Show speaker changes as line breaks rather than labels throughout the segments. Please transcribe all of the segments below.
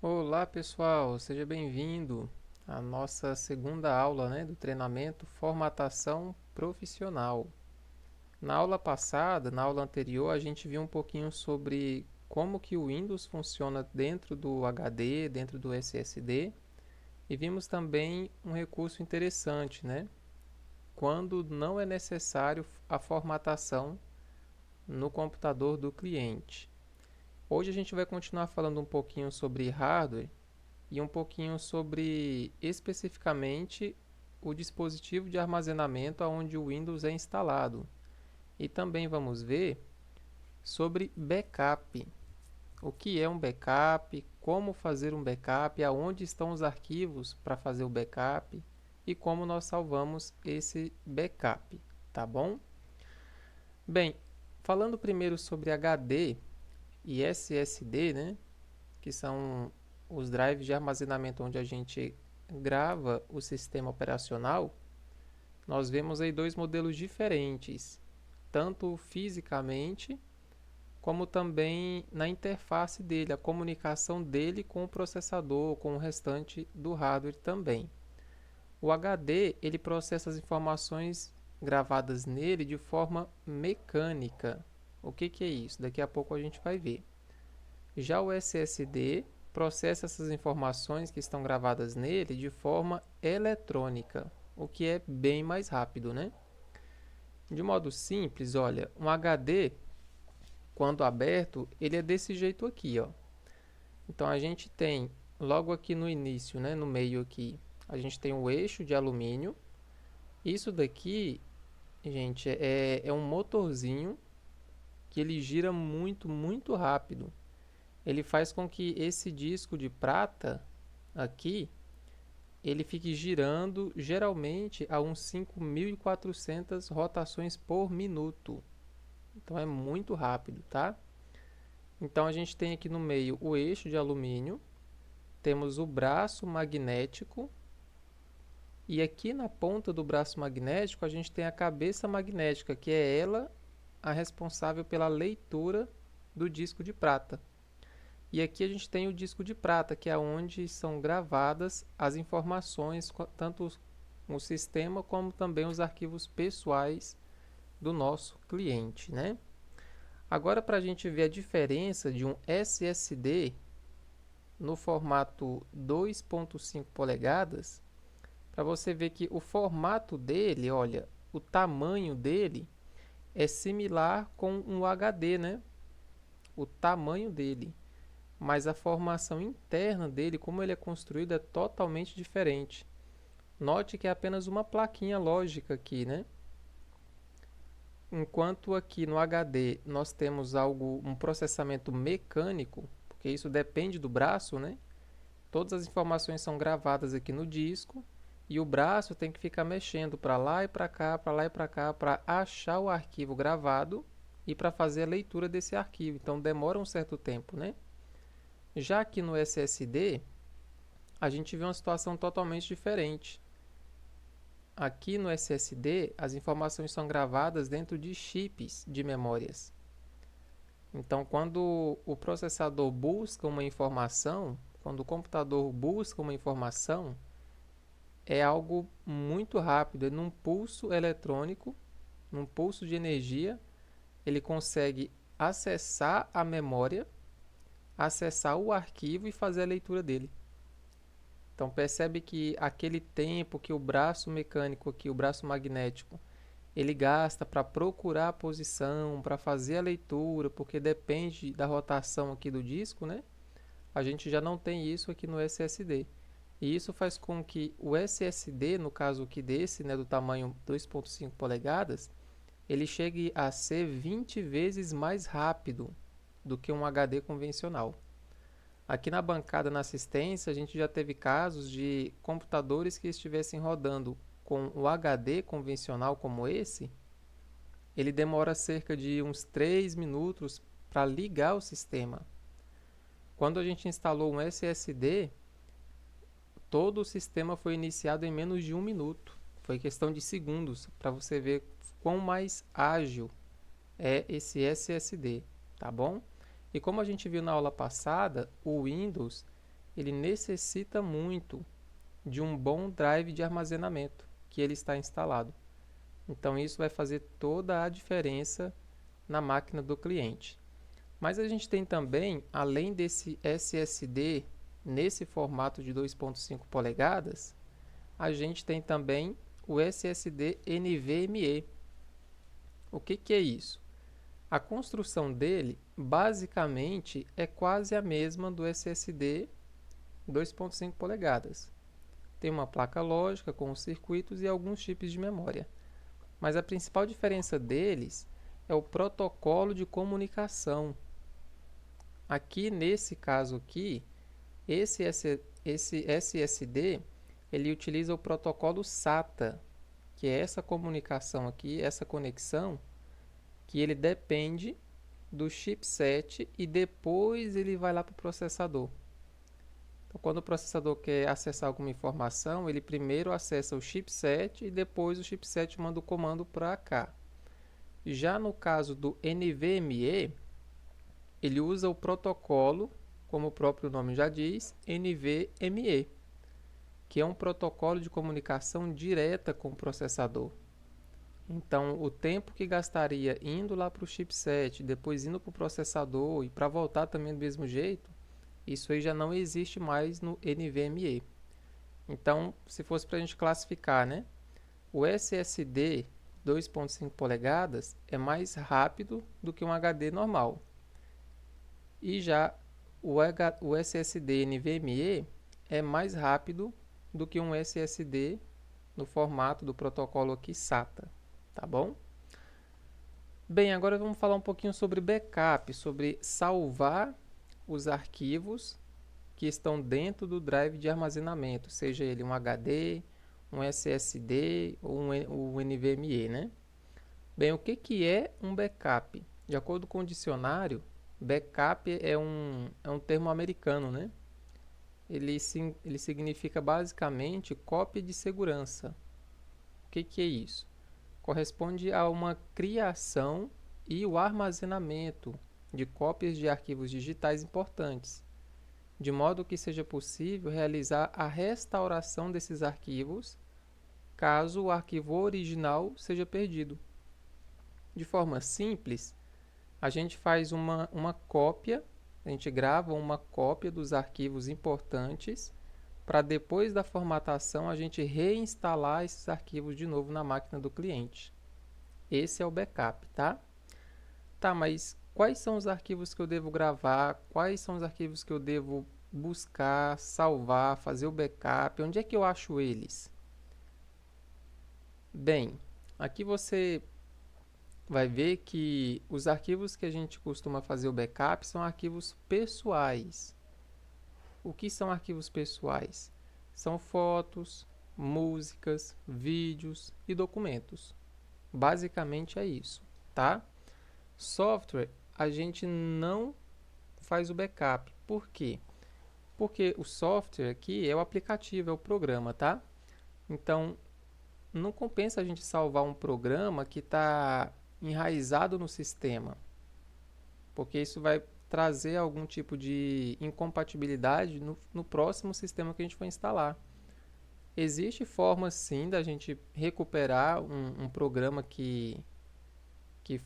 Olá pessoal, seja bem-vindo à nossa segunda aula, do treinamento Formatação Profissional. Na aula passada, na aula anterior, a gente viu um pouquinho sobre como que o Windows funciona dentro do HD, dentro do SSD, e vimos também um recurso interessante, quando não é necessário a formatação no computador do cliente. Hoje a gente vai continuar falando um pouquinho sobre hardware e um pouquinho sobre especificamente o dispositivo de armazenamento onde o Windows é instalado. E também vamos ver sobre backup. O que é um backup, como fazer um backup, aonde estão os arquivos para fazer o backup e como nós salvamos esse backup, tá bom? Bem, falando primeiro sobre HD e SSD, que são os drives de armazenamento onde a gente grava o sistema operacional, nós vemos aí dois modelos diferentes, tanto fisicamente como também na interface dele, a comunicação dele com o processador, com o restante do hardware também. O HD, ele processa as informações gravadas nele de forma mecânica. O que é isso? Daqui a pouco a gente vai ver. Já o SSD processa essas informações que estão gravadas nele de forma eletrônica, o que é bem mais rápido, De modo simples, olha, um HD, quando aberto, ele é desse jeito aqui, ó. Então a gente tem logo aqui no início, no meio aqui, a gente tem o eixo de alumínio. Isso daqui, gente, é um motorzinho que ele gira muito, muito rápido. Ele faz com que esse disco de prata aqui ele fique girando geralmente a uns 5.400 rotações por minuto. Então é muito rápido, tá? Então a gente tem aqui no meio o eixo de alumínio, temos o braço magnético e aqui na ponta do braço magnético a gente tem a cabeça magnética, que é ela a responsável pela leitura do disco de prata. E aqui a gente tem o disco de prata, que é onde são gravadas as informações, tanto o sistema como também os arquivos pessoais do nosso cliente, Agora, para a gente ver a diferença de um SSD no formato 2.5 polegadas, para você ver que o formato dele, olha, o tamanho dele é similar com um HD, O tamanho dele. Mas a formação interna dele, como ele é construído, é totalmente diferente. Note que é apenas uma plaquinha lógica aqui, Enquanto aqui no HD nós temos um processamento mecânico, porque isso depende do braço, Todas as informações são gravadas aqui no disco e o braço tem que ficar mexendo para lá e para cá, para lá e para cá, para achar o arquivo gravado e para fazer a leitura desse arquivo. Então demora um certo tempo, Já aqui no SSD, a gente vê uma situação totalmente diferente. Aqui no SSD, as informações são gravadas dentro de chips de memórias. Então, quando o processador busca uma informação, quando o computador busca uma informação, é algo muito rápido, é num pulso eletrônico, num pulso de energia, ele consegue acessar a memória, acessar o arquivo e fazer a leitura dele. Então percebe que aquele tempo que o braço mecânico aqui, o braço magnético, ele gasta para procurar a posição, para fazer a leitura, porque depende da rotação aqui do disco, A gente já não tem isso aqui no SSD. E isso faz com que o SSD, no caso aqui desse, do tamanho 2.5 polegadas, ele chegue a ser 20 vezes mais rápido do que um HD convencional. Aqui na bancada, na assistência, a gente já teve casos de computadores que estivessem rodando com o HD convencional como esse, ele demora cerca de uns 3 minutos para ligar o sistema. Quando a gente instalou um SSD, todo o sistema foi iniciado em menos de 1 minuto. Foi questão de segundos para você ver quão mais ágil é esse SSD, tá bom? E como a gente viu na aula passada, o Windows ele necessita muito de um bom drive de armazenamento que ele está instalado. Então isso vai fazer toda a diferença na máquina do cliente. Mas a gente tem também, além desse SSD nesse formato de 2.5 polegadas, a gente tem também o SSD NVMe. O que é isso? A construção dele, basicamente, é quase a mesma do SSD 2.5 polegadas. Tem uma placa lógica com os circuitos e alguns chips de memória. Mas a principal diferença deles é o protocolo de comunicação. Aqui, nesse caso aqui, esse SSD, ele utiliza o protocolo SATA, que é essa comunicação aqui, essa conexão, que ele depende do chipset e depois ele vai lá para o processador. Então, quando o processador quer acessar alguma informação, ele primeiro acessa o chipset e depois o chipset manda o comando para cá. Já no caso do NVMe, ele usa o protocolo, como o próprio nome já diz, NVMe, que é um protocolo de comunicação direta com o processador. Então, o tempo que gastaria indo lá para o chipset, depois indo para o processador e para voltar também do mesmo jeito, isso aí já não existe mais no NVMe. Então, se fosse para a gente classificar, né? O SSD 2.5 polegadas é mais rápido do que um HD normal. E já o SSD NVMe é mais rápido do que um SSD no formato do protocolo aqui SATA, tá bom? Bem, agora vamos falar um pouquinho sobre backup, sobre salvar os arquivos que estão dentro do drive de armazenamento, seja ele um HD, um SSD ou um NVMe, né? Bem, o que é um backup? De acordo com o dicionário, backup é um termo americano, né? Ele significa basicamente cópia de segurança. O que é isso? Corresponde a uma criação e o armazenamento de cópias de arquivos digitais importantes, de modo que seja possível realizar a restauração desses arquivos caso o arquivo original seja perdido. De forma simples, a gente faz uma cópia, a gente grava uma cópia dos arquivos importantes para depois da formatação a gente reinstalar esses arquivos de novo na máquina do cliente. Esse é o backup, tá? Tá, mas quais são os arquivos que eu devo gravar? Quais são os arquivos que eu devo buscar, salvar, fazer o backup? Onde é que eu acho eles? Bem, aqui você vai ver que os arquivos que a gente costuma fazer o backup são arquivos pessoais. O que são arquivos pessoais? São fotos, músicas, vídeos e documentos. Basicamente é isso, tá? Software, a gente não faz o backup. Por quê? Porque o software aqui é o aplicativo, é o programa, tá? Então, não compensa a gente salvar um programa que está enraizado no sistema, porque isso vai trazer algum tipo de incompatibilidade no próximo sistema que a gente for instalar. Existe forma sim da gente recuperar um programa que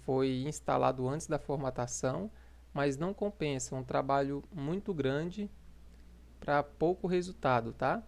foi instalado antes da formatação, mas não compensa, é um trabalho muito grande para pouco resultado, tá?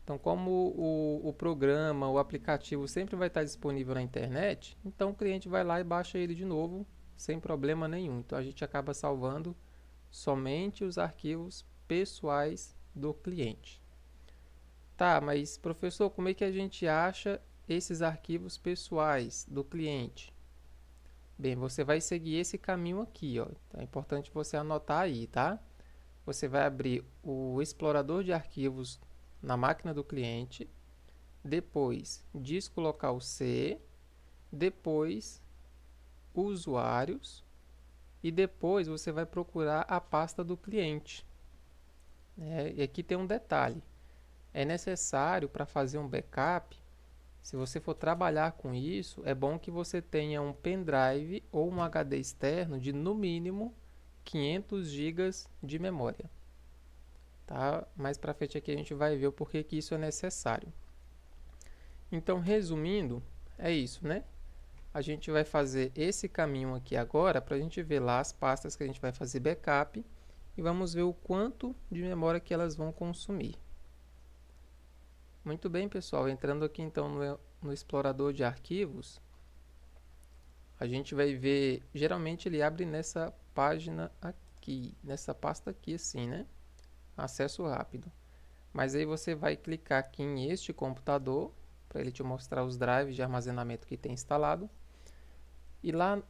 Então, como o programa, o aplicativo sempre vai estar disponível na internet, então o cliente vai lá e baixa ele de novo sem problema nenhum. Então, a gente acaba salvando somente os arquivos pessoais do cliente. Tá, mas professor, como é que a gente acha esses arquivos pessoais do cliente? Bem, você vai seguir esse caminho aqui, ó. É importante você anotar aí, tá? Você vai abrir o explorador de arquivos na máquina do cliente, depois disco local C, depois usuários e depois você vai procurar a pasta do cliente. E aqui tem um detalhe: é necessário para fazer um backup, se você for trabalhar com isso, é bom que você tenha um pendrive ou um HD externo de no mínimo 500 GB de memória. tá? Mais para frente aqui a gente vai ver o porquê que isso é necessário. Então, resumindo, é isso, né? A gente vai fazer esse caminho aqui agora para a gente ver lá as pastas que a gente vai fazer backup e vamos ver o quanto de memória que elas vão consumir. Muito bem, pessoal, entrando aqui então no explorador de arquivos, a gente vai ver, geralmente ele abre nessa página aqui, nessa pasta aqui assim, né? Acesso rápido. Mas aí você vai clicar aqui em este computador, para ele te mostrar os drives de armazenamento que tem instalado. E lá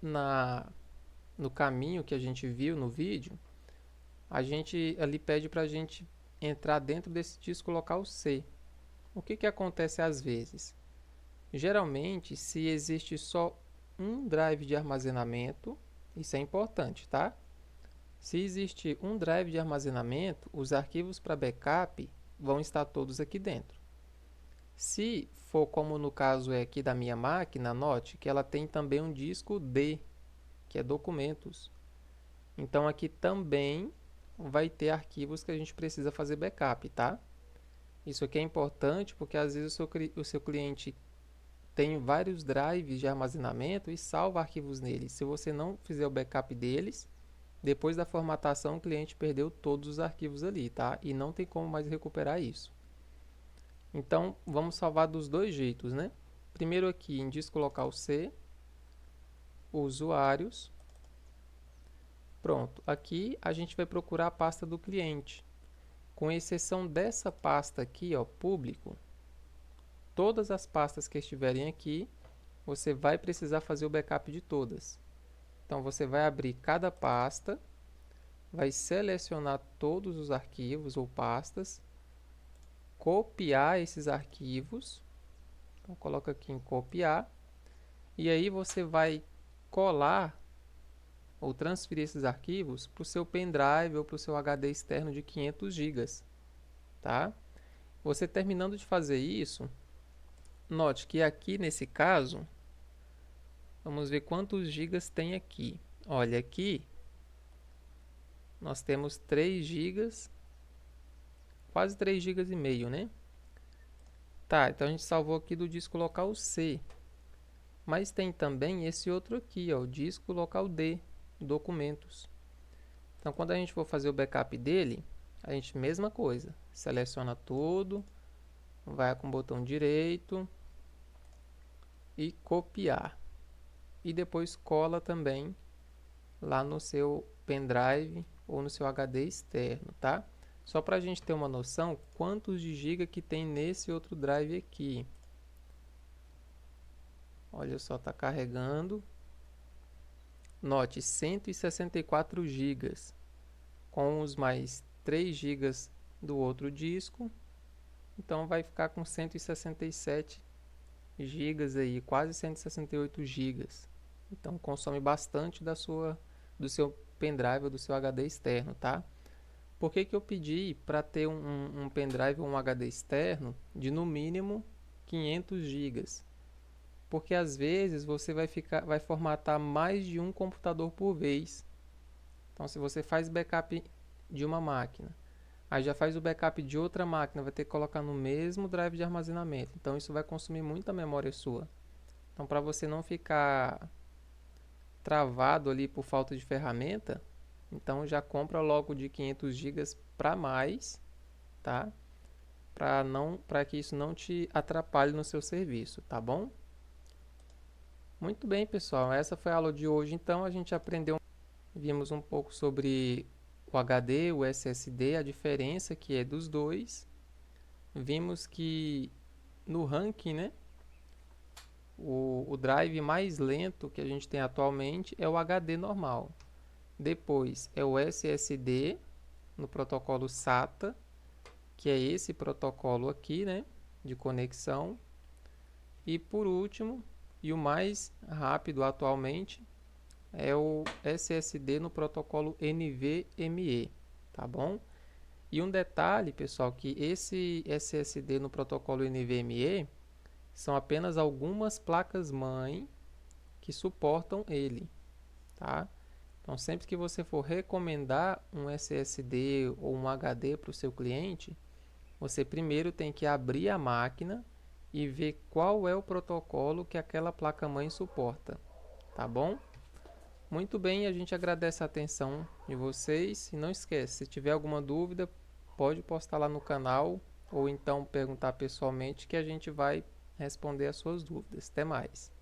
no caminho que a gente viu no vídeo, a gente ali pede para a gente entrar dentro desse disco local C. O que acontece às vezes? Geralmente, se existe só um drive de armazenamento, isso é importante, tá? Se existe um drive de armazenamento, os arquivos para backup vão estar todos aqui dentro. Se for como no caso é aqui da minha máquina, note que ela tem também um disco D, que é documentos. Então aqui também vai ter arquivos que a gente precisa fazer backup, tá? Isso aqui é importante porque às vezes o seu cliente tem vários drives de armazenamento e salva arquivos neles. Se você não fizer o backup deles, depois da formatação o cliente perdeu todos os arquivos ali, tá? E não tem como mais recuperar isso. Então vamos salvar dos dois jeitos, né? Primeiro aqui em disco local C, usuários. Pronto, aqui a gente vai procurar a pasta do cliente. Com exceção dessa pasta aqui, ó, público, todas as pastas que estiverem aqui, você vai precisar fazer o backup de todas. Então você vai abrir cada pasta, vai selecionar todos os arquivos ou pastas, copiar esses arquivos, então coloca aqui em copiar, e aí você vai colar ou transferir esses arquivos para o seu pendrive ou para o seu HD externo de 500 GB, tá? Você terminando de fazer isso, note que aqui nesse caso, vamos ver quantos gigas tem aqui. Olha, aqui nós temos 3 GB, quase 3 GB e meio, né? Tá, então a gente salvou aqui do disco local C. Mas tem também esse outro aqui, ó, o disco local D, documentos. Então, quando a gente for fazer o backup dele, a gente, mesma coisa, seleciona tudo, vai com o botão direito e copiar. E depois cola também lá no seu pendrive ou no seu HD externo, tá? Só para a gente ter uma noção, quantos de giga que tem nesse outro drive aqui. Olha só, está carregando. Note, 164 GB, com os mais 3 GB do outro disco. Então vai ficar com 167 GB aí, quase 168 GB. Então consome bastante do seu pendrive ou do seu HD externo, tá? Por que eu pedi para ter um pendrive ou um HD externo de no mínimo 500 GB? Porque às vezes você vai formatar mais de um computador por vez. Então, se você faz backup de uma máquina, aí já faz o backup de outra máquina, vai ter que colocar no mesmo drive de armazenamento. Então, isso vai consumir muita memória sua. Então, para você não ficar travado ali por falta de ferramenta, então já compra logo de 500 GB para mais, tá? Para que isso não te atrapalhe no seu serviço, tá bom? Muito bem, pessoal, essa foi a aula de hoje. Então, a gente vimos um pouco sobre o HD, o SSD, a diferença que é dos dois. Vimos que no ranking, né, o drive mais lento que a gente tem atualmente é o HD normal. Depois é o SSD no protocolo SATA, que é esse protocolo aqui, né, de conexão. E por último, e o mais rápido atualmente, é o SSD no protocolo NVMe, tá bom? E um detalhe, pessoal, que esse SSD no protocolo NVMe são apenas algumas placas-mãe que suportam ele, tá? Então, sempre que você for recomendar um SSD ou um HD para o seu cliente, você primeiro tem que abrir a máquina e ver qual é o protocolo que aquela placa-mãe suporta, tá bom? Muito bem, a gente agradece a atenção de vocês e não esquece, se tiver alguma dúvida, pode postar lá no canal ou então perguntar pessoalmente que a gente vai responder as suas dúvidas. Até mais!